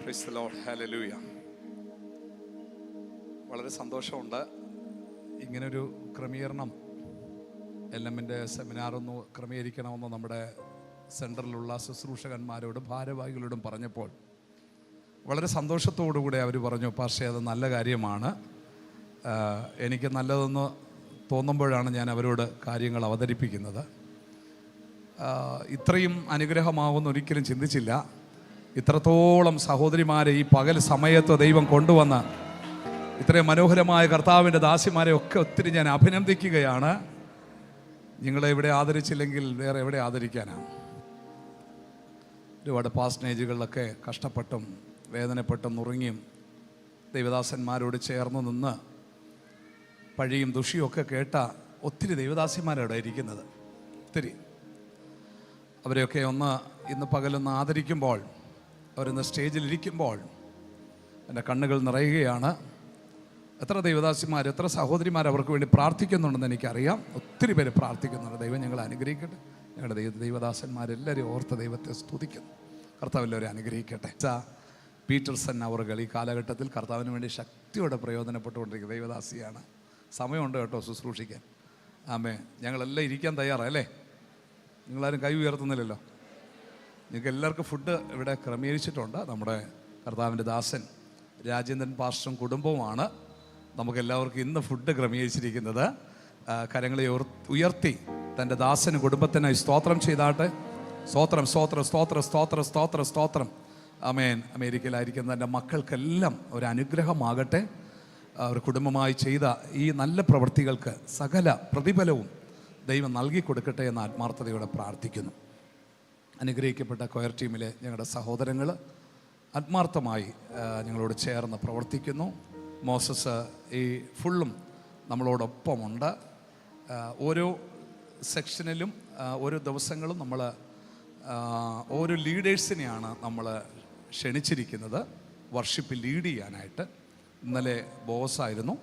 Praise the Lord, hallelujah. വളരെ സന്തോഷമുണ്ട്. ഇങ്ങനൊരു ക്രമീകരണം LM-ൻ്റെ സെമിനാറൊന്ന് ക്രമീകരിക്കണമെന്ന് നമ്മുടെ സെൻറ്ററിലുള്ള ശുശ്രൂഷകന്മാരോടും ഭാരവാഹികളോടും പറഞ്ഞപ്പോൾ വളരെ സന്തോഷത്തോടുകൂടി അവർ പറഞ്ഞു, പക്ഷേ അത് നല്ല കാര്യമാണ്, എനിക്ക് നല്ലതെന്ന് തോന്നുമ്പോഴാണ് ഞാൻ അവരോട് കാര്യങ്ങൾ അവതരിപ്പിക്കുന്നത്. ഇത്രയും അനുഗ്രഹമാവുമെന്ന് ഒരിക്കലും ചിന്തിച്ചില്ല. ഇത്രത്തോളം സഹോദരിമാരെ ഈ പകൽ സമയത്ത് ദൈവം കൊണ്ടുവന്ന ഇത്രയും മനോഹരമായ കർത്താവിൻ്റെ ദാസിമാരെ ഒക്കെ ഒത്തിരി ഞാൻ അഭിനന്ദിക്കുകയാണ്. നിങ്ങളെ ഇവിടെ ആദരിച്ചില്ലെങ്കിൽ വേറെ എവിടെ ആദരിക്കാനാണ്? ഒരുപാട് പാസ്റ്റേജുകളിലൊക്കെ കഷ്ടപ്പെട്ടും വേദനപ്പെട്ടും നുറുങ്ങിയും ദൈവദാസന്മാരോട് ചേർന്ന് നിന്ന് പഴിയും ദുഷിയും ഒക്കെ കേട്ട ഒത്തിരി ദൈവദാസിമാരവിടെ ഇരിക്കുന്നത്. ഒത്തിരി അവരെയൊക്കെ ഇന്ന് പകലൊന്ന് ആദരിക്കുമ്പോൾ, അവരിന്ന് സ്റ്റേജിലിരിക്കുമ്പോൾ എൻ്റെ കണ്ണുകൾ നിറയുകയാണ്. എത്ര ദൈവദാസിമാർ, എത്ര സഹോദരിമാർ അവർക്ക് വേണ്ടി പ്രാർത്ഥിക്കുന്നുണ്ടെന്ന് എനിക്കറിയാം. ഒത്തിരി പേര് പ്രാർത്ഥിക്കുന്നുണ്ട്. ദൈവം ഞങ്ങളെ അനുഗ്രഹിക്കട്ടെ. ഞങ്ങളുടെ ദൈവദാസന്മാരെല്ലാവരും ഓർത്ത് ദൈവത്തെ സ്തുതിക്കുന്നു. കർത്താവ് എല്ലാവരും അനുഗ്രഹിക്കട്ടെ. പീറ്റർസൺ അവറുകൾ ഈ കാലഘട്ടത്തിൽ കർത്താവിന് വേണ്ടി ശക്തിയോടെ പ്രയോജനപ്പെട്ടുകൊണ്ടിരിക്കുന്ന ദൈവദാസിയാണ്. സമയമുണ്ട് കേട്ടോ ശുശ്രൂഷിക്കാൻ. ആമേ. ഞങ്ങളെല്ലാം ഇരിക്കാൻ തയ്യാറല്ലേ? നിങ്ങളാരും കൈ ഉയർത്തുന്നില്ലല്ലോ. നിങ്ങൾക്ക് എല്ലാവർക്കും ഫുഡ് ഇവിടെ ക്രമീകരിച്ചിട്ടുണ്ട്. നമ്മുടെ കർത്താവിൻ്റെ ദാസൻ രാജേന്ദ്രൻ പാസ്റ്ററും കുടുംബവുമാണ് നമുക്കെല്ലാവർക്കും ഇന്ന് ഫുഡ് ക്രമീകരിച്ചിരിക്കുന്നത്. കരങ്ങളെ ഉയർത്തി തൻ്റെ ദാസന് കുടുംബത്തിനായി സ്തോത്രം ചെയ്താട്ടെ. സ്തോത്രം, സ്തോത്രം, സ്തോത്രം, സ്തോത്രം, സ്തോത്രം, സ്തോത്രം. ആമേൻ. അമേരിക്കയിലായിരിക്കുന്ന എൻ്റെ മക്കൾക്കെല്ലാം ഒരു അനുഗ്രഹമാകട്ടെ. അവർ കുടുംബമായി ചെയ്ത ഈ നല്ല പ്രവൃത്തികൾക്ക് സകല പ്രതിഫലവും ദൈവം നൽകി കൊടുക്കട്ടെ എന്ന് ആത്മാർത്ഥതയോടെ പ്രാർത്ഥിക്കുന്നു. അനുഗ്രഹിക്കപ്പെട്ട കൊയർ ടീമിലെ ഞങ്ങളുടെ സഹോദരങ്ങൾ ആത്മാർത്ഥമായി ഞങ്ങളോട് ചേർന്ന് പ്രവർത്തിക്കുന്നു. മോസസ് ഈ ഫുള്ളും നമ്മളോടൊപ്പമുണ്ട്. ഓരോ സെക്ഷനിലും ഓരോ ദിവസങ്ങളും നമ്മൾ ഓരോ ലീഡേഴ്സിനെയാണ് നമ്മൾ ക്ഷണിച്ചിരിക്കുന്നത് വർഷിപ്പ് ലീഡ് ചെയ്യാനായിട്ട്. ഇന്നലെ ബോസായിരുന്നു.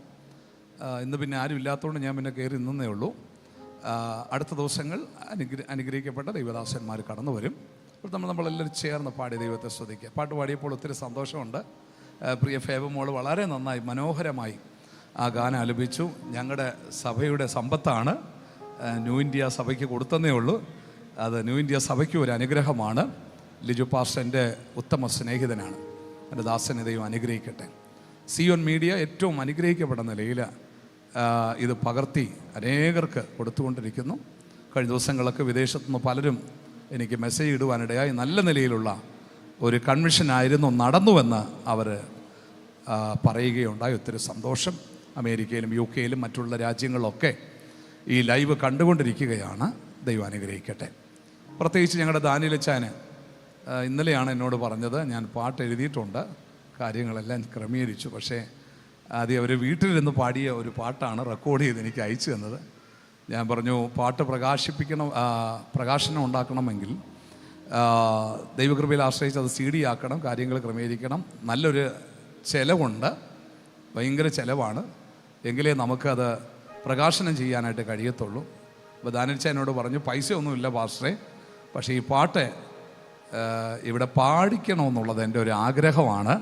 ഇന്ന് പിന്നെ ആരും ഇല്ലാത്തതുകൊണ്ട് ഞാൻ പിന്നെ കയറി നിന്നേ ഉള്ളൂ. അടുത്ത ദിവസങ്ങൾ അനുഗ്രഹിക്കപ്പെട്ട ദൈവദാസന്മാർ കടന്നു വരും. അപ്പോൾ നമ്മളെല്ലാവരും ചേർന്ന് പാടി ദൈവത്തെ സ്തുതിക്കുക. പാട്ട് പാടിയപ്പോൾ ഒത്തിരി സന്തോഷമുണ്ട്. പ്രിയ ഫേബമോൾ വളരെ നന്നായി മനോഹരമായി ആ ഗാനം ആലപിച്ചു. ഞങ്ങളുടെ സഭയുടെ സമ്പത്താണ്. ന്യൂ ഇന്ത്യ സഭയ്ക്ക് കൊടുത്തതേ ഉള്ളൂ. അത് ന്യൂ ഇന്ത്യ സഭയ്ക്ക് ഒരു അനുഗ്രഹമാണ്. ലിജു പാസ്റ്ററിൻ്റെ ഉത്തമ സ്നേഹിതനാണ്. എൻ്റെ ദാസനെ ദൈവം അനുഗ്രഹിക്കട്ടെ. സിയോൻ മീഡിയ ഏറ്റവും അനുഗ്രഹിക്കപ്പെട്ട നിലയിൽ ഇത് പകർത്തി അനേകർക്ക് കൊടുത്തുകൊണ്ടിരിക്കുന്നു. കഴിഞ്ഞ ദിവസങ്ങളൊക്കെ വിദേശത്തുനിന്ന് പലരും എനിക്ക് മെസ്സേജ് ഇടുവാനിടയായി. നല്ല നിലയിലുള്ള ഒരു കൺവെൻഷനായിരുന്നു നടന്നുവെന്ന് അവർ പറയുകയുണ്ടായി. ഒത്തിരി സന്തോഷം. അമേരിക്കയിലും UK യിലും മറ്റുള്ള രാജ്യങ്ങളിലൊക്കെ ഈ ലൈവ് കണ്ടുകൊണ്ടിരിക്കുകയാണ്. ദൈവം അനുഗ്രഹിക്കട്ടെ. പ്രത്യേകിച്ച് ഞങ്ങളുടെ ദാനിയലച്ചാന് ഇന്നലെയാണ് എന്നോട് പറഞ്ഞത്, ഞാൻ പാട്ട് എഴുതിയിട്ടുണ്ട്, കാര്യങ്ങളെല്ലാം ക്രമീകരിച്ചു. പക്ഷേ ആദ്യം അവർ വീട്ടിലിരുന്ന് പാടിയ ഒരു പാട്ടാണ് റെക്കോർഡ് ചെയ്ത് എനിക്ക് അയച്ചു തന്നത്. ഞാൻ പറഞ്ഞു, പാട്ട് പ്രകാശനം ഉണ്ടാക്കണമെങ്കിൽ ദൈവകൃപയിൽ ആശ്രയിച്ച് അത് CD ആക്കണം, കാര്യങ്ങൾ ക്രമീകരിക്കണം. നല്ലൊരു ചിലവുണ്ട്, ഭയങ്കര ചിലവാണ്. എങ്കിലേ നമുക്കത് പ്രകാശനം ചെയ്യാനായിട്ട് കഴിയത്തുള്ളൂ. അപ്പോൾ ദാനിൽച്ച എന്നോട് പറഞ്ഞു, പൈസയൊന്നുമില്ല പാസ്റ്ററെ, പക്ഷേ ഈ പാട്ട് ഇവിടെ പാടിക്കണമെന്നുള്ളത് എൻ്റെ ഒരു ആഗ്രഹമാണ്.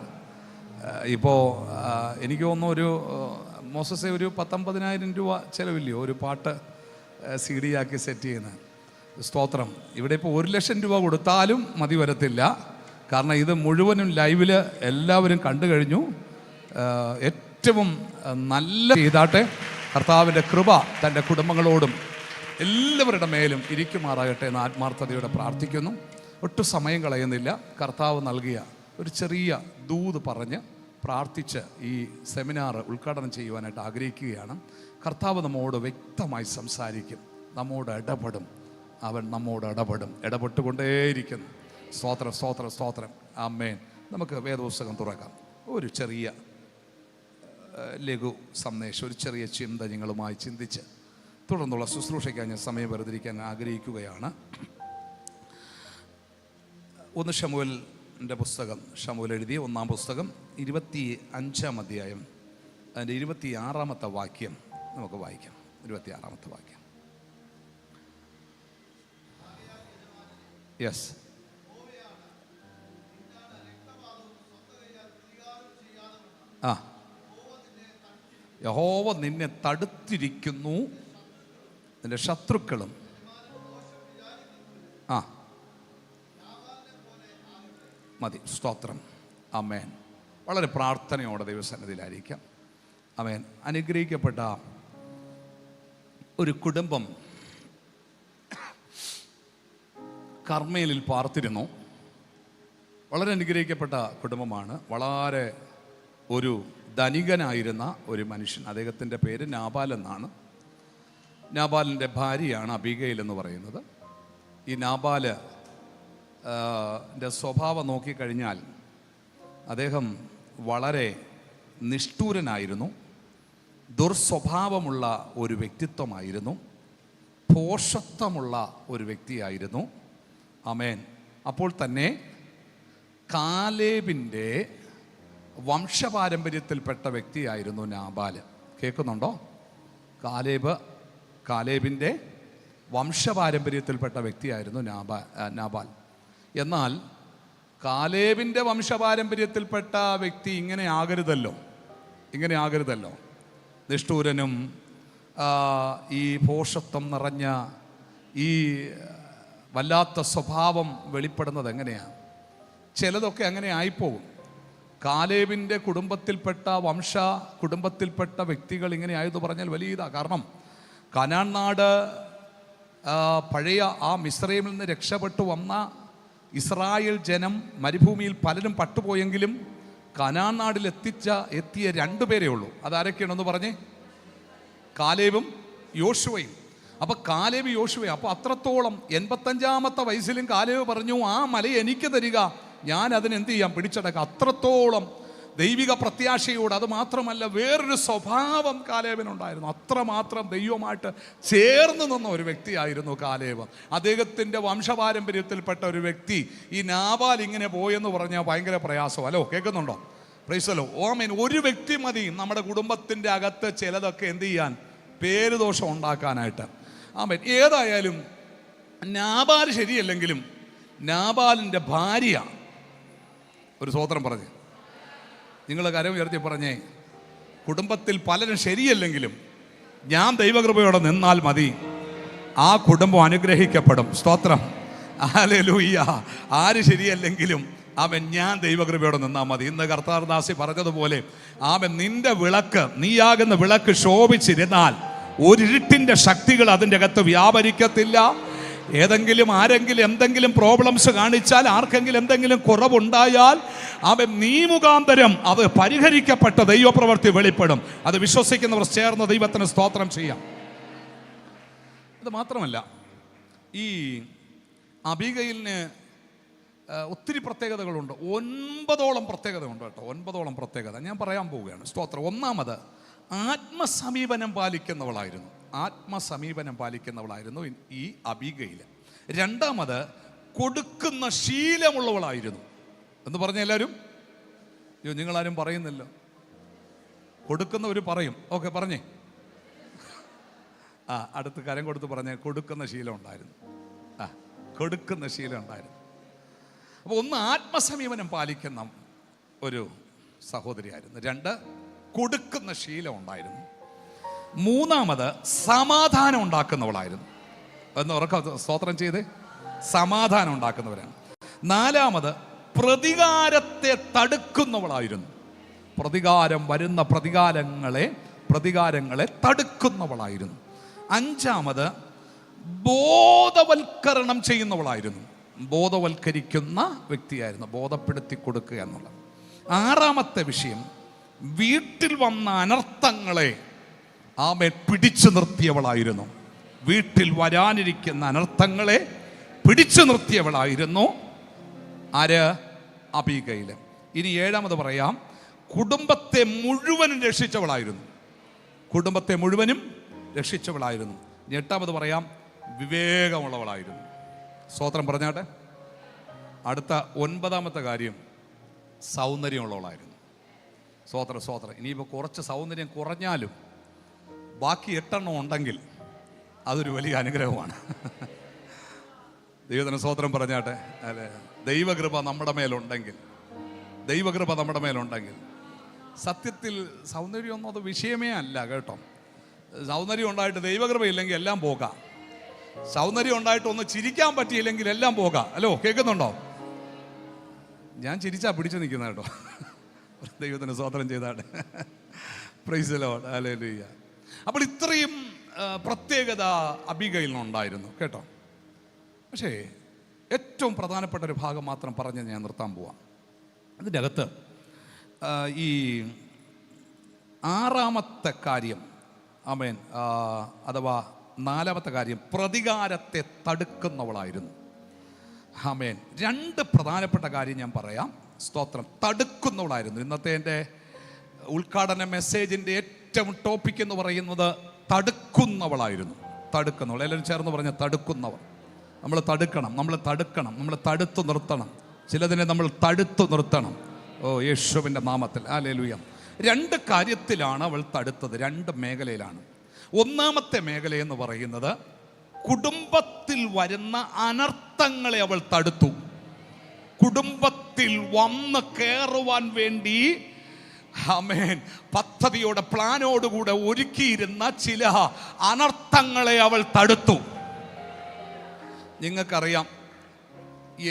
ഇപ്പോൾ എനിക്ക് തോന്നുന്നു ഒരു മോസസെ ഒരു 19,000 രൂപ ചിലവില്ലയോ ഒരു പാട്ട് CD ആക്കി സെറ്റ് ചെയ്യുന്നത്? സ്തോത്രം. ഇവിടെ ഇപ്പോൾ 1,00,000 രൂപ കൊടുത്താലും മതി വരത്തില്ല. കാരണം ഇത് മുഴുവനും ലൈവിൽ എല്ലാവരും കണ്ടു കഴിഞ്ഞു. ഏറ്റവും നല്ല ചെയ്താട്ടെ. കർത്താവിൻ്റെ കൃപ തൻ്റെ കുടുംബങ്ങളോടും എല്ലാവരുടെ മേലും ഇരിക്കുമാറാകട്ടെ എന്ന് ആത്മാർത്ഥതയോടെ പ്രാർത്ഥിക്കുന്നു. ഒട്ടും സമയം കളയുന്നില്ല. കർത്താവ് നൽകിയ ഒരു ചെറിയ ദൂത് പറഞ്ഞ് പ്രാർത്ഥിച്ച് ഈ സെമിനാർ ഉദ്ഘാടനം ചെയ്യുവാനായിട്ട് ആഗ്രഹിക്കുകയാണ്. കർത്താവ് നമ്മോട് വ്യക്തമായി സംസാരിക്കും, നമ്മോട് ഇടപെടും. അവൻ നമ്മോട് ഇടപെട്ടുകൊണ്ടേയിരിക്കുന്നു. സ്തോത്രം, സ്തോത്രം, സ്തോത്രം. ആമേൻ. നമുക്ക് വേദപുസ്തകം തുറക്കാം. ഒരു ചെറിയ ലഘു സന്ദേശം, ഒരു ചെറിയ ചിന്ത നിങ്ങളുമായി ചിന്തിച്ച് തുടർന്നുള്ള ശുശ്രൂഷയ്ക്കാൻ ഞാൻ സമയം വെറുതിരിക്കാൻ ആഗ്രഹിക്കുകയാണ്. 1 ശമൂവേലിൻ്റെ പുസ്തകം, ശമൂവേൽ എഴുതിയ 1-ാം പുസ്തകം 25-ാം അധ്യായം അതിൻ്റെ 26-ാമത്തെ വാക്യം നമുക്ക് വായിക്കാം. 26-ാമത്തെ വാക്യം. യെസ്. ആ, യഹോവ നിന്നെ തടുത്തിരിക്കുന്നു, നിന്റെ ശത്രുക്കളും. ആ മതി. സ്തോത്രം. ആമേൻ. വളരെ പ്രാർത്ഥനയോടെ ദൈവസന്നിധിയിലായിരിക്കാം. ആമേൻ. അനുഗ്രഹിക്കപ്പെട്ട ഒരു കുടുംബം കർമ്മേലിൽ പാർത്തിരുന്നു. വളരെ അനുഗ്രഹിക്കപ്പെട്ട കുടുംബമാണ്. വളരെ ഒരു ധനികനായിരുന്ന ഒരു മനുഷ്യൻ. അദ്ദേഹത്തിൻ്റെ പേര് നാബാൽ എന്നാണ്. നാബാലിൻ്റെ ഭാര്യയാണ് അബീഗയിൽ എന്ന് പറയുന്നത്. ഈ നാബാല് സ്വഭാവം നോക്കിക്കഴിഞ്ഞാൽ അദ്ദേഹം വളരെ നിഷ്ഠൂരനായിരുന്നു. ദുർസ്വഭാവമുള്ള ഒരു വ്യക്തിത്വമായിരുന്നു. ഭോഷത്വമുള്ള ഒരു വ്യക്തിയായിരുന്നു. ആമേൻ. അപ്പോൾ തന്നെ കാലേബിൻ്റെ വംശപാരമ്പര്യത്തിൽപ്പെട്ട വ്യക്തിയായിരുന്നു നാബാല്. കേൾക്കുന്നുണ്ടോ? കാലേബിൻ്റെ വംശപാരമ്പര്യത്തിൽപ്പെട്ട വ്യക്തിയായിരുന്നു നാബാൽ. എന്നാൽ കാലേബിൻ്റെ വംശപാരമ്പര്യത്തിൽപ്പെട്ട വ്യക്തി ഇങ്ങനെ ആകരുതല്ലോ. നിഷ്ഠൂരനും ഈ ഭോഷത്വം നിറഞ്ഞ ഈ വല്ലാത്ത സ്വഭാവം വെളിപ്പെടുന്നത് എങ്ങനെയാണ്? ചിലതൊക്കെ അങ്ങനെ ആയിപ്പോകും. കാലേബിൻ്റെ കുടുംബത്തിൽപ്പെട്ട വ്യക്തികൾ ഇങ്ങനെ ആയെന്ന് പറഞ്ഞാൽ വലിയ ഇതാണ്. കാരണം കനാൻ നാട് പഴയ ആ മിസ്രൈമിൽ നിന്ന് രക്ഷപ്പെട്ടു വന്ന ഇസ്രായേൽ ജനം മരുഭൂമിയിൽ പലരും പട്ടുപോയെങ്കിലും കനാൻ നാടിൽ എത്തിയ 2 പേരേ ഉള്ളൂ. അതാരൊക്കെയാണെന്ന് പറഞ്ഞേ? കാലേബും യോശുവയും. അപ്പൊ കാലേബ് യോശുവ. അപ്പൊ അത്രത്തോളം 85-ാമത്തെ വയസ്സിലും കാലേബ് പറഞ്ഞു, ആ മല എനിക്ക് തരിക, ഞാൻ അതിനെന്ത് ചെയ്യാം, പിടിച്ചടക്കാം. അത്രത്തോളം ദൈവിക പ്രത്യാശയോട്. അത് മാത്രമല്ല, വേറൊരു സ്വഭാവം കാലേബിനുണ്ടായിരുന്നു. അത്രമാത്രം ദൈവമായിട്ട് ചേർന്ന് നിന്ന ഒരു വ്യക്തിയായിരുന്നു കാലേബ്. അദ്ദേഹത്തിൻ്റെ വംശപാരമ്പര്യത്തിൽപ്പെട്ട ഒരു വ്യക്തി. ഈ നാബാൽ ഇങ്ങനെ പോയെന്ന് പറഞ്ഞാൽ ഭയങ്കര പ്രയാസം. ഹലോ, കേൾക്കുന്നുണ്ടോ? പ്രൈസലോ. ഓമേൻ. ഒരു വ്യക്തി മതി നമ്മുടെ കുടുംബത്തിൻ്റെ അകത്ത് ചിലതൊക്കെ എന്ത് ചെയ്യാൻ, പേരുദോഷം ഉണ്ടാക്കാനായിട്ട്. ആമേൻ. ഏതായാലും നാബാൽ ശരിയല്ലെങ്കിലും നാബാലിൻ്റെ ഭാര്യ ഒരു സ്വോത്രം പറഞ്ഞു. നിങ്ങൾ കരം ഉയർത്തി പറഞ്ഞേ, കുടുംബത്തിൽ പലരും ശരിയല്ലെങ്കിലും ഞാൻ ദൈവകൃപയോടെ നിന്നാൽ മതി, ആ കുടുംബം അനുഗ്രഹിക്കപ്പെടും. സ്തോത്രം. ഹല്ലേലൂയ. ആര് ശരിയല്ലെങ്കിലും ഞാൻ ദൈവകൃപയോടെ നിന്നാൽ മതി. ഇന്ന് കർത്താർദാസി പറഞ്ഞതുപോലെ നിന്റെ വിളക്ക്, നീയാകുന്ന വിളക്ക് ശോഭിച്ചിരുന്നാൽ ഒരിരുട്ടിൻ്റെ ശക്തികൾ അതിൻ്റെ അകത്ത് വ്യാപരിക്കത്തില്ല. ആരെങ്കിലും എന്തെങ്കിലും പ്രോബ്ലംസ് കാണിച്ചാൽ, ആർക്കെങ്കിലും എന്തെങ്കിലും കുറവുണ്ടായാൽ നീ മുഖാന്തരം അത് പരിഹരിക്കപ്പെട്ട ദൈവപ്രവൃത്തി വെളിപ്പെടും. അത് വിശ്വസിക്കുന്നവർ ചേർന്ന് ദൈവത്തിന് സ്തോത്രം ചെയ്യാം. ഇത് മാത്രമല്ല, ഈ അബീഗയിലിന് ഒത്തിരി പ്രത്യേകതകളുണ്ട്. 9ഓളം പ്രത്യേകതയുണ്ട് കേട്ടോ. 9ഓളം പ്രത്യേകത ഞാൻ പറയാൻ പോവുകയാണ്. സ്തോത്രം. ഒന്നാമത്, ആത്മസമീപനം പാലിക്കുന്നവളായിരുന്നു ഈ അബീഗയിൽ. രണ്ടാമത്, കൊടുക്കുന്ന ശീലമുള്ളവളായിരുന്നു. എന്ന് പറഞ്ഞ എല്ലാവരും, നിങ്ങളാരും പറയുന്നില്ല. കൊടുക്കുന്നവർ പറയും. ഓക്കെ, പറഞ്ഞേ. അടുത്ത് കരം കൊടുത്ത് പറഞ്ഞേ. കൊടുക്കുന്ന ശീലം ഉണ്ടായിരുന്നു. അപ്പോൾ ഒന്ന്, ആത്മസമീപനം പാലിക്കുന്ന ഒരു സഹോദരിയായിരുന്നു. 2, കൊടുക്കുന്ന ശീലം ഉണ്ടായിരുന്നു. 3, സമാധാനം ഉണ്ടാക്കുന്നവളായിരുന്നു. എന്ന് ഉറക്ക സ്തോത്രം ചെയ്ത് സമാധാനം ഉണ്ടാക്കുന്നവരാണ്. 4, പ്രതികാരത്തെ തടുക്കുന്നവളായിരുന്നു. വരുന്ന പ്രതികാരങ്ങളെ തടുക്കുന്നവളായിരുന്നു. 5, ബോധവൽക്കരണം ചെയ്യുന്നവളായിരുന്നു. ബോധവൽക്കരിക്കുന്ന വ്യക്തിയായിരുന്നു. ബോധപ്പെടുത്തി കൊടുക്കുക എന്നുള്ളത്. 6 വിഷയം, വീട്ടിൽ വന്ന അനർത്ഥങ്ങളെ പിടിച്ചു നിർത്തിയവളായിരുന്നു. വീട്ടിൽ വരാനിരിക്കുന്ന അനർത്ഥങ്ങളെ പിടിച്ചു നിർത്തിയവളായിരുന്നു ആര്? അബീഗയിൽ. ഇനി 7 പറയാം, കുടുംബത്തെ മുഴുവനും രക്ഷിച്ചവളായിരുന്നു. 8 പറയാം, വിവേകമുള്ളവളായിരുന്നു. സ്തോത്രം പറഞ്ഞാട്ടെ. അടുത്ത 9 കാര്യം, സൗന്ദര്യമുള്ളവളായിരുന്നു. സ്തോത്രം. ഇനിയിപ്പോൾ കുറച്ച് സൗന്ദര്യം കുറഞ്ഞാലും ബാക്കി 8 ഉണ്ടെങ്കിൽ അതൊരു വലിയ അനുഗ്രഹമാണ്. ദൈവത്തിന് സ്തോത്രം പറഞ്ഞാട്ടെ. അല്ലെ, ദൈവകൃപ നമ്മുടെ മേലുണ്ടെങ്കിൽ സത്യത്തിൽ സൗന്ദര്യമൊന്നും അത് വിഷയമേ അല്ല കേട്ടോ. സൗന്ദര്യം ഉണ്ടായിട്ട് ദൈവകൃപയില്ലെങ്കിൽ എല്ലാം പോകാം. സൗന്ദര്യം ഉണ്ടായിട്ട് ഒന്ന് ചിരിക്കാൻ പറ്റിയില്ലെങ്കിൽ എല്ലാം പോകാം. ഹലോ, കേൾക്കുന്നുണ്ടോ? ഞാൻ ചിരിച്ചാ പിടിച്ചു നിൽക്കുന്ന കേട്ടോ. ദൈവത്തിന് സ്തോത്രം ചെയ്താണ്. Praise the Lord, hallelujah. അപ്പോൾ ഇത്രയും പ്രത്യേകത അബിഗയിലിനുണ്ടായിരുന്നു കേട്ടോ. പക്ഷേ ഏറ്റവും പ്രധാനപ്പെട്ട ഒരു ഭാഗം മാത്രം പറഞ്ഞ് ഞാൻ നിർത്താൻ പോവാം. അതിൻ്റെ അകത്ത് ഈ 6-ാമത്തെ കാര്യം, ആമേൻ, അഥവാ 4-ാമത്തെ കാര്യം പ്രതികാരത്തെ തടുക്കുന്നവളായിരുന്നു. ആമേൻ. 2 പ്രധാനപ്പെട്ട കാര്യം ഞാൻ പറയാം. സ്തോത്രം. തടുക്കുന്നവളായിരുന്നു. ഇന്നത്തെ എൻ്റെ ഉദ്ഘാടന മെസ്സേജിൻ്റെ ഏറ്റവും ടോപ്പിക് എന്ന് പറയുന്നത് തടുക്കുന്നവളായിരുന്നു. തടുക്കുന്നവൾ. എല്ലാവരും ചേർന്ന് പറഞ്ഞ തടുക്കുന്നവൾ. നമ്മൾ തടുക്കണം, നമ്മൾ തടുത്തു നിർത്തണം. ചിലതിനെ നമ്മൾ തടുത്തു നിർത്തണം. ഓ, യേശുവിൻ്റെ നാമത്തിൽ ഹല്ലേലൂയ. 2 കാര്യത്തിലാണ് അവൾ തടുത്തത്. 2 മേഖലയിലാണ്. 1-ാമത്തെ മേഖലയെന്ന് പറയുന്നത് കുടുംബത്തിൽ വരുന്ന അനർത്ഥങ്ങളെ അവൾ തടുത്തു. കുടുംബത്തിൽ വന്ന് കയറുവാൻ വേണ്ടി ആമേൻ പദ്ധതിയോടെ പ്ലാനോടുകൂടെ ഒരുക്കിയിരുന്ന ചില അനർത്ഥങ്ങളെ അവൾ തടുത്തു. നിങ്ങൾക്കറിയാം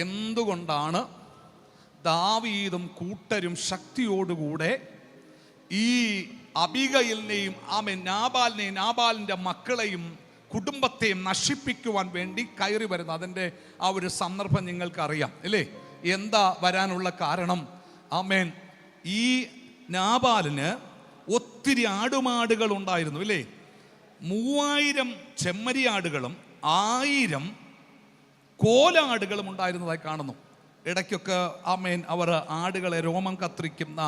എന്തുകൊണ്ടാണ് ദാവീദും കൂട്ടരും ശക്തിയോടുകൂടെ ഈ അബിഗയിലിനെയും നാബാലിൻ്റെ മക്കളെയും കുടുംബത്തെയും നശിപ്പിക്കുവാൻ വേണ്ടി കയറി വരുന്നത്? അതിൻ്റെ ആ ഒരു സന്ദർഭം നിങ്ങൾക്കറിയാം അല്ലേ? എന്താ വരാനുള്ള കാരണം? ആമേൻ, ഈ നാബാലിന് ഒത്തിരി ആടുമാടുകൾ ഉണ്ടായിരുന്നു ഇല്ലേ? 3000 ചെമ്മരിയാടുകളും 1000 കോലാടുകളും ഉണ്ടായിരുന്നതായി കാണുന്നു. ഇടയ്ക്കൊക്കെ ആമേൻ അവർ ആടുകളെ രോമം കത്തിരിക്കുന്ന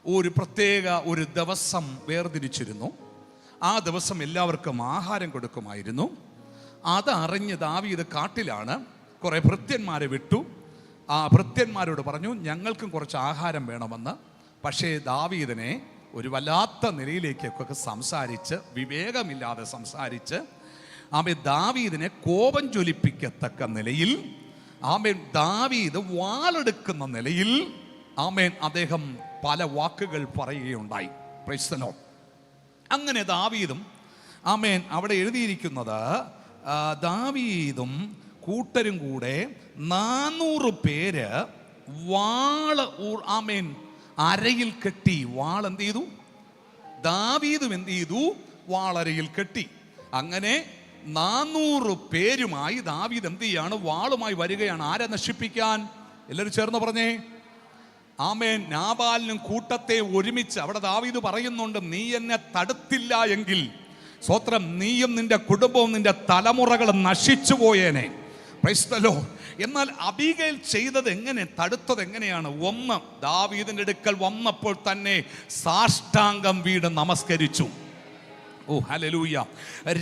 ഒരു പ്രത്യേക ഒരു ദിവസം വേർതിരിച്ചിരുന്നു. ആ ദിവസം എല്ലാവർക്കും ആഹാരം കൊടുക്കുമായിരുന്നു. അതറിഞ്ഞ് ദാവീദ് കാട്ടിലാണ്. കുറേ ഭൃത്യന്മാരെ വിട്ടു. ആ ഭൃത്യന്മാരോട് പറഞ്ഞു, ഞങ്ങൾക്കും കുറച്ച് ആഹാരം വേണമെന്ന്. പക്ഷേ ദാവീദിനെ ഒരു വല്ലാത്ത നിലയിലേക്കൊക്കെ സംസാരിച്ച്, വിവേകമില്ലാതെ സംസാരിച്ച്, ആമേൻ ദാവീദിനെ കോപം ജ്വലിപ്പിക്കത്തക്ക നിലയിൽ, ആമേൻ ദാവീദ് വാളെടുക്കുന്ന നിലയിൽ, ആമേൻ അദ്ദേഹം പല വാക്കുകൾ പറയുകയുണ്ടായി. Praise the Lord. അങ്ങനെ ദാവീദും, ആമേൻ, അവിടെ എഴുതിയിരിക്കുന്നത് ദാവീദും കൂട്ടരും കൂടെ 400 പേര് വാള് ആമേൻ അരയിൽ കെട്ടി. വാൾ എന്ത് ചെയ്തു? ദാവീദും എന്ത് ചെയ്തു? വാളരയിൽ കെട്ടി. അങ്ങനെ 400 പേരുമായി ദാവീദ് എന്ത് ചെയ്യാണ്? വാളുമായി വരികയാണ്. ആരെ നശിപ്പിക്കാൻ? എല്ലാവരും ചേർന്ന് പറഞ്ഞേ, ആമേൻ. നാബാലിനും കൂട്ടത്തെ ഒരുമിച്ച്. അവിടെ ദാവീദ് പറയുന്നുണ്ട്, നീ എന്നെ തടുത്തില്ല എങ്കിൽ സ്വത്രം നീയും നിന്റെ കുടുംബവും നിന്റെ തലമുറകളും നശിച്ചു പോയേനെ. Praise the Lord. എന്നാൽ അബീഗയിൽ ചെയ്തത് എങ്ങനെ? തടുത്തത് എങ്ങനെയാണ്? 1, ദാവീദിന്റെ അടുക്കൽ വന്നപ്പോൾ തന്നെ സാഷ്ടാംഗം വീണ് നമസ്കരിച്ചു. ഓ, ഹല്ലേലൂയ.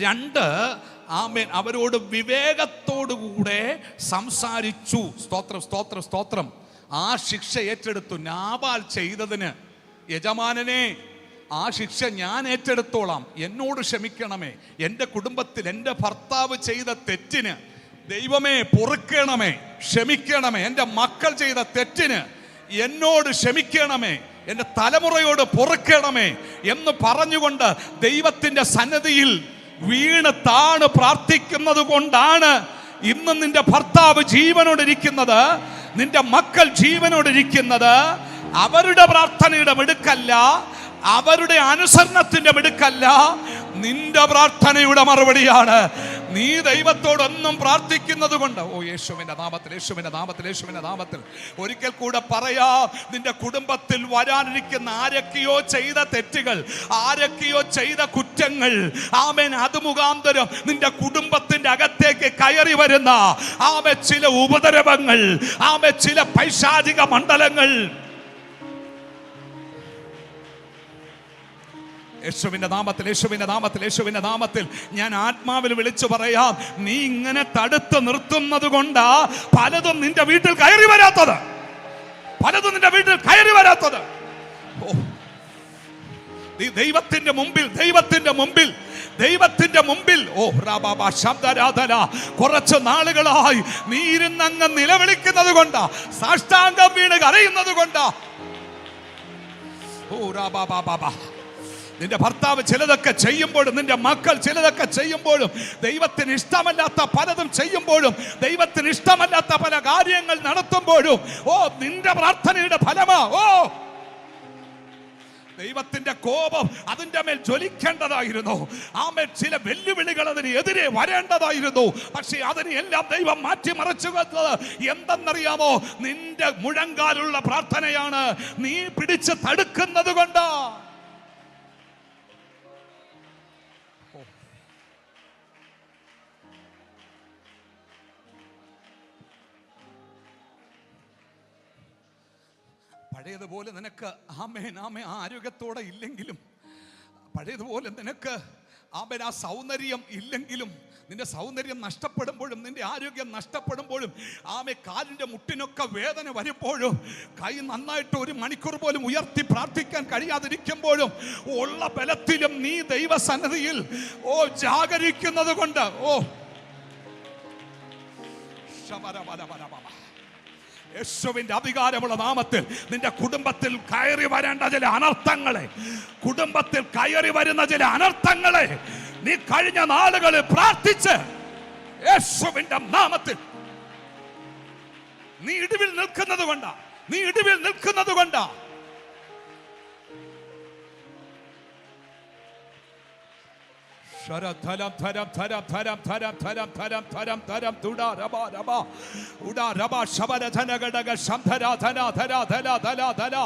2, ആമേൻ, അവരോട് വിവേകത്തോടുകൂടെ സംസാരിച്ചു. സ്തോത്രം, സ്തോത്രം, സ്തോത്രം. ആ ശിക്ഷ ഏറ്റെടുത്തു. നാബാൽ ചെയ്തതിന്, യജമാനനെ ആ ശിക്ഷ ഞാൻ ഏറ്റെടുത്തോളാം, എന്നോട് ക്ഷമിക്കണമേ. എൻ്റെ കുടുംബത്തിൽ എൻ്റെ ഭർത്താവ് ചെയ്ത തെറ്റിന് ദൈവമേ പൊറുക്കണമേ, ക്ഷമിക്കണമേ. എൻ്റെ മക്കൾ ചെയ്ത തെറ്റിന് എന്നോട് ക്ഷമിക്കണമേ, എൻ്റെ തലമുറയോട് പൊറുക്കണമേ എന്ന് പറഞ്ഞുകൊണ്ട് ദൈവത്തിൻ്റെ സന്നിധിയിൽ വീണ് താണ് പ്രാർത്ഥിക്കുന്നത് കൊണ്ടാണ് ഇന്ന് നിന്റെ ഭർത്താവ് ജീവനോടിരിക്കുന്നത്, നിന്റെ മക്കൾ ജീവനോടിരിക്കുന്നത്. അവരുടെ പ്രാർത്ഥനയുടെ മിടുക്കല്ല, അവരുടെ അനുസരണത്തിന്റെ മിടുക്കല്ല, നിന്റെ പ്രാർത്ഥനയുടെ മറുപടിയാണ്. നീ ദൈവത്തോടൊന്നും പ്രാർത്ഥിക്കുന്നത് കൊണ്ട്. ഓ, യേശുവിന്റെ നാമത്തിൽ, യേശുവിന്റെ നാമത്തിൽ, യേശുവിന്റെ നാമത്തിൽ ഒരിക്കൽ കൂടെ പറയാം, നിന്റെ കുടുംബത്തിൽ വരാനിരിക്കുന്ന ആരൊക്കെയോ ചെയ്ത തെറ്റുകൾ, ആരൊക്കെയോ ചെയ്ത കുറ്റങ്ങൾ, ആമേൻ, അത് മുഖാന്തരം നിന്റെ കുടുംബത്തിന്റെ അകത്തേക്ക് കയറി വരുന്ന ആമേ ചില ഉപദ്രവങ്ങൾ, ആമേ ചില പൈശാചിക മണ്ഡലങ്ങൾ, യേശുവിന്റെ നാമത്തിൽ, യേശുവിന്റെ നാമത്തിൽ, യേശുവിന്റെ നാമത്തിൽ ഞാൻ ആത്മാവിൽ വിളിച്ചു പറയാം, നീ ഇങ്ങനെ തടുത്ത് നിർത്തുന്നത് കൊണ്ടാ പലതും നിന്റെ വീട്ടിൽ കയറി വരാത്തത്. പലതും നിന്റെ വീട്ടിൽ കയറി വരാത്തത്. ദൈവത്തിന്റെ മുമ്പിൽ, ദൈവത്തിന്റെ മുമ്പിൽ, ദൈവത്തിന്റെ മുമ്പിൽ, ഓ റാബാബാ ശബ്ദരാധന, കുറച്ച് നാളുകളായി നീ ഇരുന്നങ്ങ് നിലവിളിക്കുന്നത് കൊണ്ടാ, സാഷ്ടാംഗം വീണ് കരയുന്നത് കൊണ്ടാ. ഓ ഓ റാബാ ബാബാ ബാ. നിന്റെ ഭർത്താവ് ചിലതൊക്കെ ചെയ്യുമ്പോഴും, നിന്റെ മക്കൾ ചിലതൊക്കെ ചെയ്യുമ്പോഴും, ദൈവത്തിന് ഇഷ്ടമല്ലാത്ത പലതും ചെയ്യുമ്പോഴും, ദൈവത്തിന് ഇഷ്ടമല്ലാത്ത പല കാര്യങ്ങൾ നടത്തുമ്പോഴും, ഓ നിന്റെ പ്രാർത്ഥനയുടെ ഫലമാ. ഓ ദൈവത്തിന്റെ കോപം അതിന്റെ മേൽ ജ്വലിക്കേണ്ടതായിരുന്നു. ആമേൻ. ചില വെല്ലുവിളികൾ അതിന് എതിരെ വരേണ്ടതായിരുന്നു. പക്ഷേ അതിനെ എല്ലാം ദൈവം മാറ്റിമറിച്ചു വെച്ചത് എന്തെന്നറിയാമോ? നിന്റെ മുഴങ്കാലുള്ള പ്രാർത്ഥനയാണ്. നീ പിടിച്ച് തടുക്കുന്നത് കൊണ്ട്. പഴയതുപോലെ നിനക്ക് ആമേൻ ആമേൻ ആരോഗ്യത്തോടെ ഇല്ലെങ്കിലും, പഴയതുപോലെ നിനക്ക് ആമേൻ ആ സൗന്ദര്യം ഇല്ലെങ്കിലും, നിന്റെ സൗന്ദര്യം നഷ്ടപ്പെടുമ്പോഴും, നിന്റെ ആരോഗ്യം നഷ്ടപ്പെടുമ്പോഴും, ആമേ കാലിൻ്റെ മുട്ടിനൊക്കെ വേദന വരുമ്പോഴും, കൈ നന്നായിട്ട് 1 മണിക്കൂർ പോലും ഉയർത്തി പ്രാർത്ഥിക്കാൻ കഴിയാതിരിക്കുമ്പോഴും, ഉള്ള ബലത്തിലും നീ ദൈവസന്നിധിയിൽ ജാഗരിക്കുന്നത് കൊണ്ട് യേശുവിന്റെ അധികാരമുള്ള നാമത്തിൽ നിന്റെ കുടുംബത്തിൽ കയറി വരേണ്ട ചില അനർത്ഥങ്ങളെ, കുടുംബത്തിൽ കയറി വരുന്ന ചില അനർത്ഥങ്ങളെ നീ കഴിഞ്ഞ നാളുകളിൽ പ്രാർത്ഥിച്ച് യേശുവിന്റെ നാമത്തിൽ നീ ഇടിവിൽ നിൽക്കുന്നത് കൊണ്ടാ, നീ ഇടിവിൽ നിൽക്കുന്നത് കൊണ്ടാ.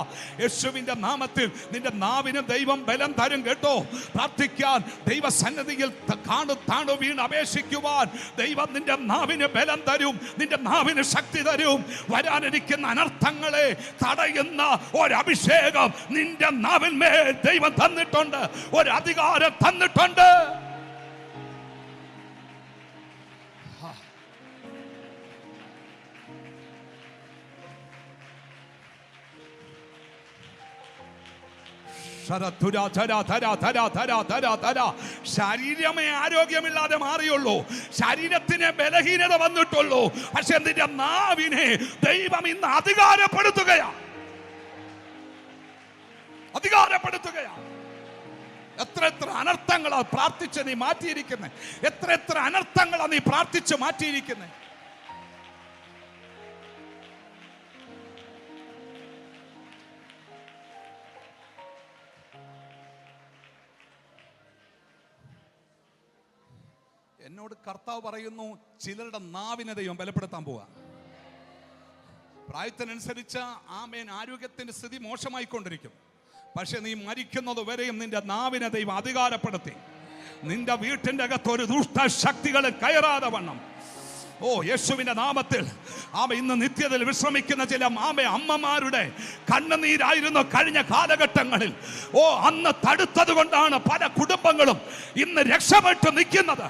യേശുവിന്റെ നാമത്തിൽ നിന്റെ നാവിന് ദൈവം ബലം തരും കേട്ടോ. പ്രാർത്ഥിക്കാൻ, ദൈവസന്നിധിയിൽ താണു വീണ് അപേക്ഷിക്കുവാൻ ദൈവം നിന്റെ നാവിന് ബലം തരും, നിന്റെ നാവിന് ശക്തി തരും. വരാനിരിക്കുന്ന അനർത്ഥങ്ങളെ തടയുന്ന ഒരഭിഷേകം നിന്റെ നാവിന്മേൽ ദൈവം തന്നിട്ടുണ്ട്, ഒരധികാരം തന്നിട്ടുണ്ട്. ശരീരമേ ആരോഗ്യമില്ലാതെ മാറിയുള്ളൂ, ശരീരത്തിന് ബലഹീനത വന്നിട്ടുള്ളൂ. പക്ഷെ നിന്റെ നാവിനെ ദൈവം ഇന്ന് അധികാരപ്പെടുത്തുകയാ. എത്ര അനർത്ഥങ്ങളാ പ്രാർത്ഥിച്ച് നീ മാറ്റിയിരിക്കുന്നത്, എത്ര അനർത്ഥങ്ങളാ നീ പ്രാർത്ഥിച്ച് മാറ്റിയിരിക്കുന്നത്. എന്നോട് കർത്താവ് പറയുന്നു, ചിലരുടെ നാവിനെ ദൈവം ബലപ്പെടുത്താൻ പോവാ. പ്രായത്തിനനുസരിച്ച് ആമേൻ ആരോഗ്യത്തിന്റെ സ്ഥിതി മോശമായിക്കൊണ്ടിരിക്കും. പക്ഷെ നീ മരിക്കുന്നത് വരെയും നിന്റെ നാവിനെ ദൈവം അധികാരപ്പെടുത്തി നിന്റെ വീട്ടിന്റെ അകത്ത് ഒരു ദുഷ്ട ശക്തികൾ കയറാതെ വണ്ണം യേശുവിന്റെ നാമത്തിൽ ഇന്ന് നിത്യതയിൽ വിശ്രമിക്കുന്ന ചില അമ്മമാരുടെ കണ്ണുനീരായിരുന്നു കഴിഞ്ഞ കാലഘട്ടങ്ങളിൽ. അന്ന് തടുത്തത് കൊണ്ടാണ് പല കുടുംബങ്ങളും ഇന്ന് രക്ഷപ്പെട്ടു നിൽക്കുന്നത്.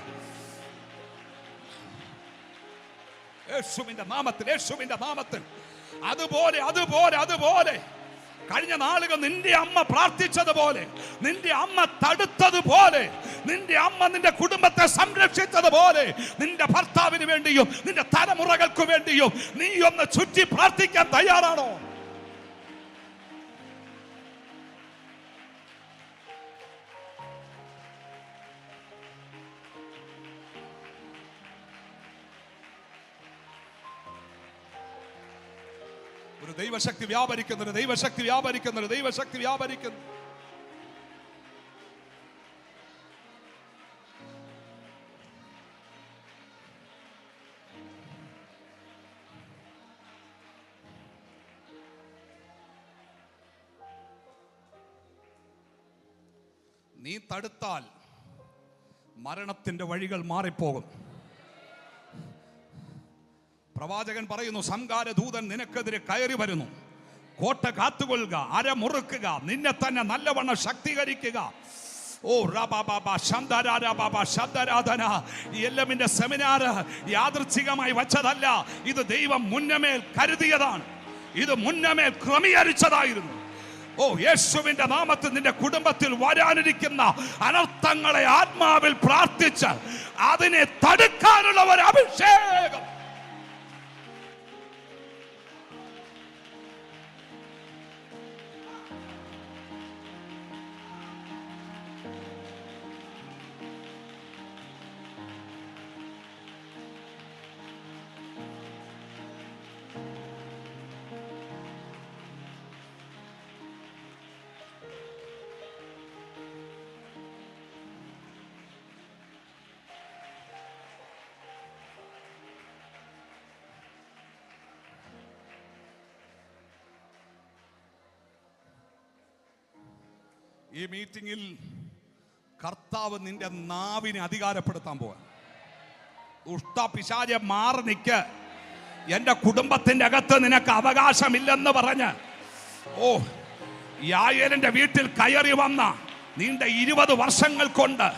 യേശുവിന്റെ നാമത്തിൽ അതുപോലെ കഴിഞ്ഞ നാളുകൾ നിന്റെ അമ്മ പ്രാർത്ഥിച്ചതുപോലെ, നിന്റെ അമ്മ തടുത്തതുപോലെ, നിന്റെ അമ്മ നിന്റെ കുടുംബത്തെ സംരക്ഷിച്ചതുപോലെ, നിന്റെ ഭർത്താവിന് വേണ്ടിയും നിന്റെ തലമുറകൾക്ക് വേണ്ടിയും നീ ഒന്ന് ചുറ്റി പ്രാർത്ഥിക്കാൻ തയ്യാറാണോ? ഒരു ദൈവശക്തി വ്യാപരിക്കുന്നു. നീ തടുത്താൽ മരണത്തിന്റെ വഴികൾ മാറിപ്പോകും. പ്രവാചകൻ പറയുന്നു, സംഹാരദൂതൻ നിനക്കെതിരെ കയറി വരുന്നു, കോട്ട കാത്തുകൊള്ളുക, അരമുറുക്കുക, നിന്നെ തന്നെ നല്ലവണ്ണം ശക്തീകരിക്കുക. എല്ലമിന്റെ സെമിനാർ യാദൃച്ഛികമായി വച്ചതല്ല, ഇത് ദൈവം മുന്നമേൽ കരുതിയതാണ്, ഇത് മുന്നമേൽ ക്രമീകരിച്ചതായിരുന്നു. യേശുവിന്റെ നാമത്തിൽ നിന്റെ കുടുംബത്തിൽ വരാനിരിക്കുന്ന അനർത്ഥങ്ങളെ ആത്മാവിൽ പ്രാർത്ഥിച്ച് അതിനെ തടുക്കാനുള്ള ഒരു അഭിഷേകം ഈ മീറ്റിംഗിൽ കർത്താവ് നിന്റെ നാവിനെ അധികാരപ്പെടുത്താൻ പോവാ. ദുഷ്ട പിശാചെ മാറി നിൽക്ക്. എന്റെ കുടുംബത്തിന്റെ അകത്ത് നിനക്ക് അവകാശമില്ലെന്ന് പറഞ്ഞ് യായേലിന്റെ വീട്ടിൽ കയറി വന്ന നീണ്ട 20 വർഷങ്ങൾ കൊണ്ട്,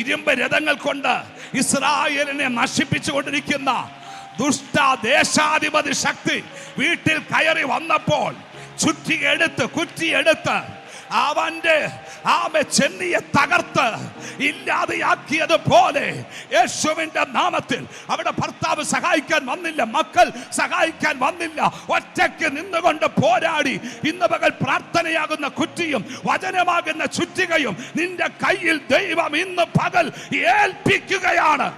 ഇരുമ്പ് രഥങ്ങൾ കൊണ്ട് ഇസ്രായേലിനെ നശിപ്പിച്ചുകൊണ്ടിരിക്കുന്ന ദുഷ്ട ദേശാധിപതി ശക്തി വീട്ടിൽ കയറി വന്നപ്പോൾ കുറ്റിയെടുത്ത് അവന്റെ ചെന്നിയെ തകർത്ത് ഇല്ലാതെയാക്കിയതുപോലെ യേശുവിന്റെ നാമത്തിൽ അവിടെ ഭർത്താവ് സഹായിക്കാൻ വന്നില്ല, മക്കൾ സഹായിക്കാൻ വന്നില്ല, ഒറ്റയ്ക്ക് നിന്നുകൊണ്ട് പോരാടി ഇന്ന് പകൽ പ്രാർത്ഥനയാകുന്ന കുറ്റിയും വചനമാകുന്ന ചുറ്റികയും നിന്റെ കയ്യിൽ ദൈവം ഇന്ന് പകൽ ഏൽപ്പിക്കുകയാണ്.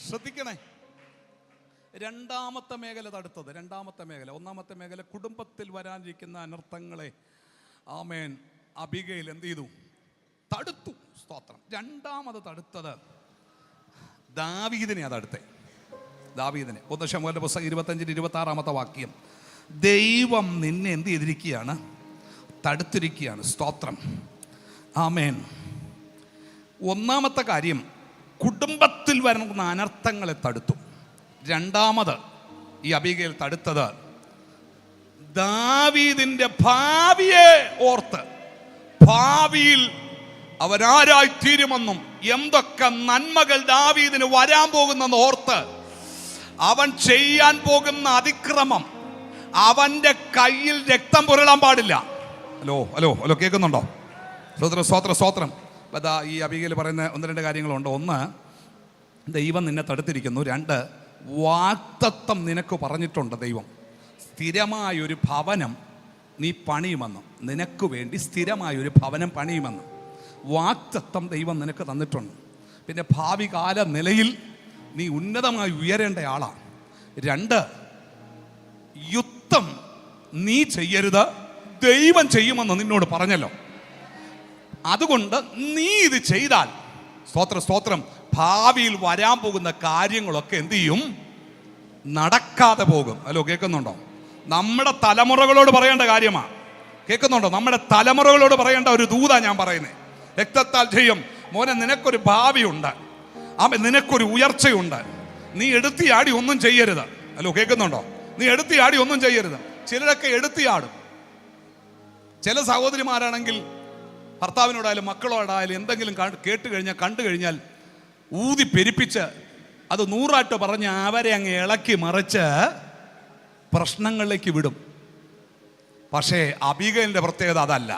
ശ്രദ്ധിക്കണേ. രണ്ടാമത്തെ മേഖല തടുത്തത്. ഒന്നാമത്തെ മേഖല കുടുംബത്തിൽ വരാനിരിക്കുന്ന അനർത്ഥങ്ങളെ അബിഗയിൽ എന്ത് ചെയ്തു? തടുത്തു. സ്തോത്രം. രണ്ടാമത് തടുത്തത് ദാവീദിനെ. ദാവീദിനെ 1 ശമൂവേലിന്റെ പുസ്തകം 25-26 വാക്യം. ദൈവം നിന്നെ എന്ത് ചെയ്തിരിക്കുകയാണ്? തടുത്തിരിക്കുകയാണ്. സ്തോത്രം. ആമേൻ. ഒന്നാമത്തെ കാര്യം കുടുംബത്തിൽ വരുന്ന അനർത്ഥങ്ങളെ തടുത്തു. രണ്ടാമത് ഈ അബിഗയിൽ തടുത്തത് ദാവീദിന്റെ ഭാവിയെ ഓർത്ത്, ഭാവിയിൽ അവനാരായി തീരുമെന്നും എന്തൊക്കെ നന്മകൾ ദാവീദിന് വരാൻ പോകുന്നെന്ന് ഓർത്ത്, അവൻ ചെയ്യാൻ പോകുന്ന അതിക്രമം, അവന്റെ കയ്യിൽ രക്തം പുരളാൻ പാടില്ല. ഹലോ കേൾക്കുന്നുണ്ടോ? സ്തോത്രം. ഈ അബിഗയിൽ പറയുന്ന 1-2 കാര്യങ്ങളുണ്ട്. 1, ദൈവം നിന്നെ തടുത്തിരിക്കുന്നു. 2, വാഗ്ദത്തം നിനക്ക് പറഞ്ഞിട്ടുണ്ട്. ദൈവം സ്ഥിരമായൊരു ഭവനം നീ പണിയുമെന്ന്, നിനക്ക് വേണ്ടി സ്ഥിരമായൊരു ഭവനം പണിയുമെന്ന് വാഗ്ദത്തം ദൈവം നിനക്ക് തന്നിട്ടുണ്ട്. പിന്നെ ഭാവി കാല നിലയിൽ നീ ഉന്നതമായി ഉയരേണ്ട ആളാണ്. 2, യുദ്ധം നീ ചെയ്യരുത്, ദൈവം ചെയ്യുമെന്ന് നിന്നോട് പറഞ്ഞല്ലോ. അതുകൊണ്ട് നീ ഇത് ചെയ്താൽ സ്തോത്രം ഭാവിയിൽ വരാൻ പോകുന്ന കാര്യങ്ങളൊക്കെ എന്ത് ചെയ്യും? നടക്കാതെ പോകും. കേൾക്കുന്നുണ്ടോ? നമ്മുടെ തലമുറകളോട് പറയേണ്ട കാര്യമാണ്. കേൾക്കുന്നുണ്ടോ? നമ്മുടെ തലമുറകളോട് പറയേണ്ട ഒരു ദൂതാ ഞാൻ പറയുന്നത്. രക്തത്താൽ ചെയ്യും മോനെ, നിനക്കൊരു ഭാവിയുണ്ട്, നിനക്കൊരു ഉയർച്ചയുണ്ട്. നീ എടുത്തിയാടി ഒന്നും ചെയ്യരുത്. കേൾക്കുന്നുണ്ടോ? നീ എടുത്തിയാടി ഒന്നും ചെയ്യരുത്. ചിലരൊക്കെ എടുത്തിയാടും. ചില സഹോദരിമാരാണെങ്കിൽ ഭർത്താവിനോടായാലും മക്കളോടായാലും എന്തെങ്കിലും കണ്ടു കഴിഞ്ഞാൽ ഊതി പെരുപ്പിച്ച് അത് 100 പറഞ്ഞ് അവരെ അങ്ങ് ഇളക്കി മറിച്ച് പ്രശ്നങ്ങളിലേക്ക് വിടും. പക്ഷേ അബിഗയിലിന്റെ പ്രത്യേകത അതല്ല.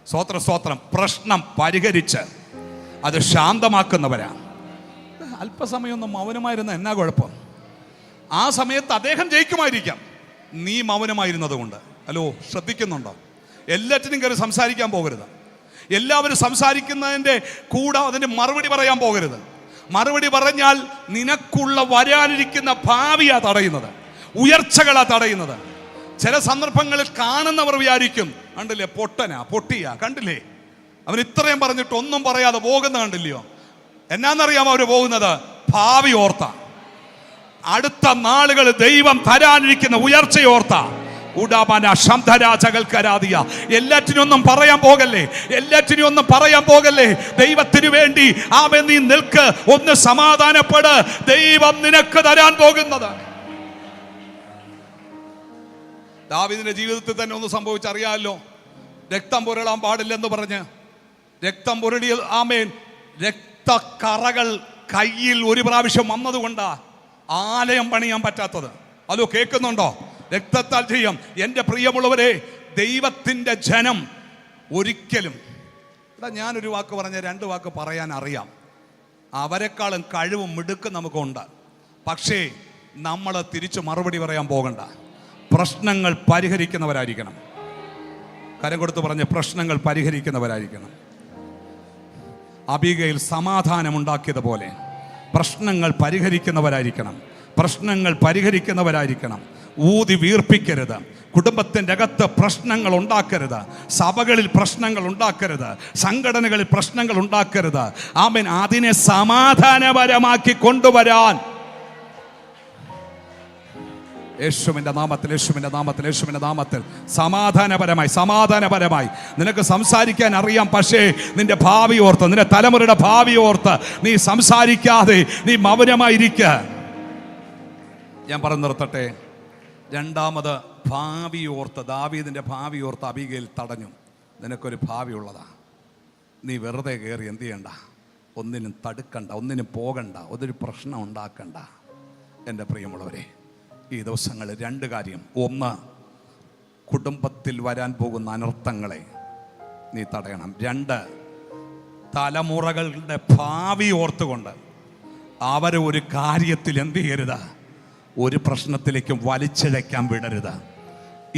സ്തോത്രം. പ്രശ്നം പരിഹരിച്ച് അത് ശാന്തമാക്കുന്നവരാണ്. അല്പസമയമൊന്നും മൗനമായിരുന്ന എന്നാ കുഴപ്പം? ആ സമയത്ത് അദ്ദേഹം ജയിക്കുമായിരിക്കാം, നീ മൗനമായിരുന്നത് കൊണ്ട്. ശ്രദ്ധിക്കുന്നുണ്ടോ? എല്ലാറ്റിനും കയറി സംസാരിക്കാൻ പോകരുത്. എല്ലാവരും സംസാരിക്കുന്നതിൻ്റെ കൂടെ അതിൻ്റെ മറുപടി പറയാൻ പോകരുത്. മറുപടി പറഞ്ഞാൽ നിനക്കുള്ള വരാനിരിക്കുന്ന ഭാവിയാ തടയുന്നത്, ഉയർച്ചകളാ തടയുന്നത്. ചില സന്ദർഭങ്ങളിൽ കാണുന്നവർ വിചാരിക്കും, കണ്ടില്ലേ പൊട്ടിയാ കണ്ടില്ലേ, അവൻ ഇത്രയും പറഞ്ഞിട്ട് ഒന്നും പറയാതെ പോകുന്ന കണ്ടില്ലയോ? എന്നാന്നറിയാമോ അവര് പോകുന്നത്? ഭാവി ഓർത്ത, അടുത്ത നാളുകൾ ദൈവം തരാനിരിക്കുന്ന ഉയർച്ചയോർത്ത. എല്ലാറ്റിനും ഒന്നും പറയാൻ പോകല്ലേ. ദൈവത്തിന് വേണ്ടി നീ നിൽക്ക്, ഒന്ന് സമാധാനപ്പെട്. ദൈവം നിനക്ക് തരാൻ പോകുന്നത്. ദാവീദിന്റെ ജീവിതത്തിൽ തന്നെ ഒന്ന് സംഭവിച്ചറിയാമല്ലോ. രക്തം പുരളാൻ പാടില്ലെന്ന് പറഞ്ഞ് രക്തം പുരളിയ രക്തക്കറകൾ കയ്യിൽ ഒരു പ്രാവശ്യം വന്നതുകൊണ്ടാ ആലയം പണിയാൻ പറ്റാത്തത്. കേൾക്കുന്നുണ്ടോ? രക്തത്താൽ ചെയ്യും. എൻ്റെ പ്രിയമുള്ളവരെ, ദൈവത്തിൻ്റെ ജനം ഒരിക്കലും, ഞാനൊരു വാക്ക് പറഞ്ഞ 2 വാക്ക് പറയാൻ അറിയാം, അവരെക്കാളും കഴിവും മിടുക്കും നമുക്കുണ്ട്. പക്ഷേ നമ്മൾ തിരിച്ചു മറുപടി പറയാൻ പോകണ്ട. പ്രശ്നങ്ങൾ പരിഹരിക്കുന്നവരായിരിക്കണം. കരം കൊടുത്ത് പറഞ്ഞ് പ്രശ്നങ്ങൾ പരിഹരിക്കുന്നവരായിരിക്കണം. അബിഗയിൽ സമാധാനം ഉണ്ടാക്കിയതുപോലെ പ്രശ്നങ്ങൾ പരിഹരിക്കുന്നവരായിരിക്കണം. പ്രശ്നങ്ങൾ പരിഹരിക്കുന്നവരായിരിക്കണം. ഊതി വീർപ്പിക്കരുത്. കുടുംബത്തിൻ്റെ അകത്ത് പ്രശ്നങ്ങൾ ഉണ്ടാക്കരുത്. സഭകളിൽ പ്രശ്നങ്ങൾ ഉണ്ടാക്കരുത്. സംഘടനകളിൽ പ്രശ്നങ്ങൾ ഉണ്ടാക്കരുത്. ആമേൻ. അതിനെ സമാധാനപരമാക്കി കൊണ്ടുവരാൻ യേശുവിൻ്റെ നാമത്തിൽ, യേശുവിൻ്റെ നാമത്തിൽ, യേശുവിൻ്റെ നാമത്തിൽ സമാധാനപരമായി നിനക്ക് സംസാരിക്കാൻ അറിയാം. പക്ഷേ നിന്റെ ഭാവി ഓർത്ത്, നിന്റെ തലമുറയുടെ ഭാവി ഓർത്ത് നീ സംസാരിക്കാതെ നീ മൗനമായിരിക്കുക. ഞാൻ പറഞ്ഞു നിർത്തട്ടെ. രണ്ടാമത്, ഭാവി ഓർത്ത്, ദാവീദിൻ്റെ ഭാവി ഓർത്ത് അബീഗയിൽ തടഞ്ഞു. നിനക്കൊരു ഭാവി ഉള്ളതാ. നീ വെറുതെ കയറി എന്ത് ചെയ്യണ്ട, ഒന്നിനും തടുക്കണ്ട, ഒന്നിനും പോകണ്ട, ഒന്നൊരു പ്രശ്നം ഉണ്ടാക്കണ്ട. എൻ്റെ പ്രിയമുള്ളവരെ, ഈ ദിവസങ്ങളിൽ 2 കാര്യം. ഒന്ന്, കുടുംബത്തിൽ വരാൻ പോകുന്ന അനർത്ഥങ്ങളെ നീ തടയണം. 2, തലമുറകളുടെ ഭാവി ഓർത്തുകൊണ്ട് അവരെ ഒരു കാര്യത്തിൽ എന്ത് ചെയ്യരുത്, ഒരു പ്രശ്നത്തിലേക്കും വലിച്ചിഴയ്ക്കാൻ വിടരുത്.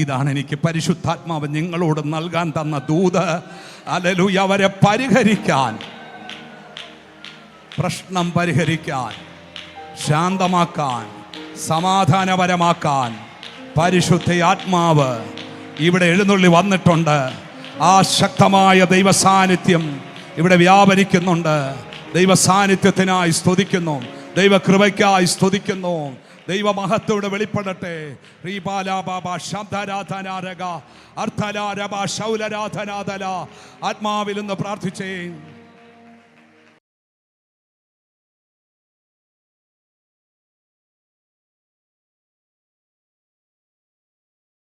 ഇതാണ് എനിക്ക് പരിശുദ്ധാത്മാവ് നിങ്ങളോട് നൽകാൻ തന്ന ദൂത്. ഹല്ലേലൂയ. അവരെ പരിഹരിക്കാൻ, പ്രശ്നം പരിഹരിക്കാൻ, ശാന്തമാക്കാൻ, സമാധാനപരമാക്കാൻ പരിശുദ്ധ ആത്മാവ് ഇവിടെ എഴുന്നള്ളി വന്നിട്ടുണ്ട്. ആ ശക്തമായ ദൈവസാന്നിധ്യം ഇവിടെ വ്യാപരിക്കുന്നുണ്ട്. ദൈവസാന്നിധ്യത്തിനായി സ്തുതിക്കുന്നു, ദൈവകൃപയ്ക്കായി സ്തുതിക്കുന്നു. ദൈവമഹത്വം വെളിപ്പെടട്ടെ. ആത്മാവിൽ നിന്ന് പ്രാർത്ഥിച്ചേ.